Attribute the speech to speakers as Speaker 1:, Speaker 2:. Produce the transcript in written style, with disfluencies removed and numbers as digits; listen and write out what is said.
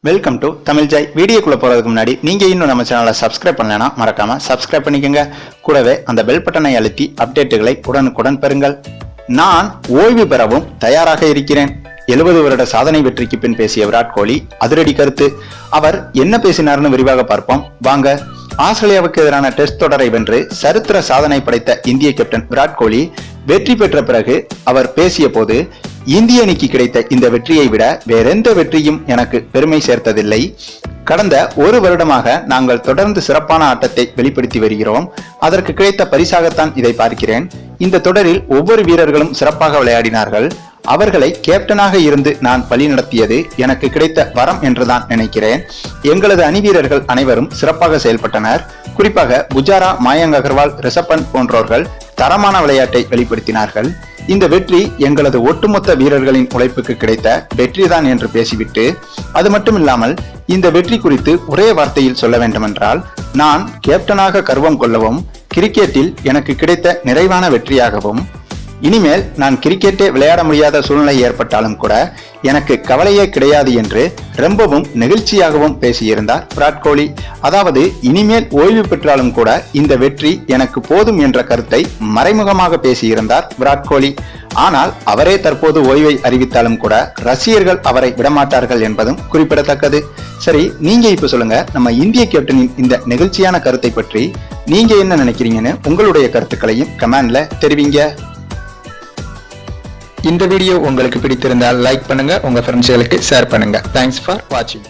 Speaker 1: Welcome to Tamil Joy. வீடியோக்குள்ள போறதுக்கு முன்னாடி நீங்க இன்னும் நம்ம சேனலை சப்ஸ்கிரைப் பண்ணலனா மறக்காம சப்ஸ்கிரைப் பண்ணிக்கோங்க. கூடவே அந்த பெல் பட்டனை அழுத்தி அப்டேட்டுகளை உடனுக்குடன் பெறுங்கள். நான் ஓய்வு பெறவும் தயாராக இருக்கிறேன். 70 வருட சாதனை வெற்றிக்கு பின் பேசிய விராட் கோலி அதிரடி கருத்து. அவர் என்ன பேசினார்னு விரிவாக பார்ப்போம் வாங்க. ஆஸ்திரேலியாவுக்கு எதிரான டெஸ்ட் தொடரை வென்று சரித்திர சாதனை படைத்த இந்திய கேப்டன் விராட் கோலி வெற்றி பெற்ற பிறகு அவர் பேசிய போது, இந்திய அணிக்கு கிடைத்த இந்த வெற்றியை விட வேறெந்த வெற்றியும் எனக்கு பெருமை சேர்த்ததில்லை. கடந்த ஒரு வருடமாக நாங்கள் தொடர்ந்து சிறப்பான ஆட்டத்தை வெளிப்படுத்தி வருகிறோம். அதற்கு கிடைத்த பரிசாகத்தான் இதை பார்க்கிறேன். இந்த தொடரில் ஒவ்வொரு வீரர்களும் சிறப்பாக விளையாடினார்கள். அவர்களை கேப்டனாக இருந்து நான் வழி நடத்தியது எனக்கு கிடைத்த வரம் என்றுதான் நினைக்கிறேன். எங்களது அணி வீரர்கள் அனைவரும் சிறப்பாக செயல்பட்டனர். குறிப்பாக புஜாரா, மயங்க் அகர்வால், ரிஷப் பண்ட் போன்றோர்கள் தரமான விளையாட்டை வெளிப்படுத்தினார்கள். இந்த வெற்றி எங்களது ஒட்டுமொத்த வீரர்களின் உழைப்புக்கு கிடைத்த வெற்றிதான் என்று பேசிவிட்டு, அது மட்டும் இல்லாமல் இந்த வெற்றி குறித்து ஒரே வார்த்தையில் சொல்ல வேண்டுமென்றால், நான் கேப்டனாக கர்வம் கொள்ளவும், கிரிக்கெட்டில் எனக்கு கிடைத்த நிறைவான வெற்றியாகவும், இனிமேல் நான் கிரிக்கெட்டே விளையாட முடியாத சூழ்நிலை ஏற்பட்டாலும் கூட எனக்கு கவலையே கிடையாது என்று ரொம்பவும் நெகிழ்ச்சியாகவும் பேசியிருந்தார் விராட் கோலி. அதாவது இனிமேல் ஓய்வு பெற்றாலும் கூட இந்த வெற்றி எனக்கு போதும் என்ற கருத்தை மறைமுகமாக பேசியிருந்தார் விராட் கோலி. ஆனால் அவரே தற்போது ஓய்வை அறிவித்தாலும் கூட ரசிகர்கள் அவரை விடமாட்டார்கள் என்பதும் குறிப்பிடத்தக்கது. சரி, நீங்க இப்ப சொல்லுங்க, நம்ம இந்திய கேப்டனின் இந்த நெகிழ்ச்சியான கருத்தை பற்றி நீங்க என்ன நினைக்கிறீங்கன்னு உங்களுடைய கருத்துக்களையும் கமெண்ட்ல தெரிவிங்க. இந்த வீடியோ உங்களுக்கு பிடித்திருந்தால் லைக் பண்ணுங்க, உங்க ஃப்ரெண்ட்ஸ்களுக்கு ஷேர் பண்ணுங்க. தேங்க்ஸ் ஃபார் வாட்சிங்.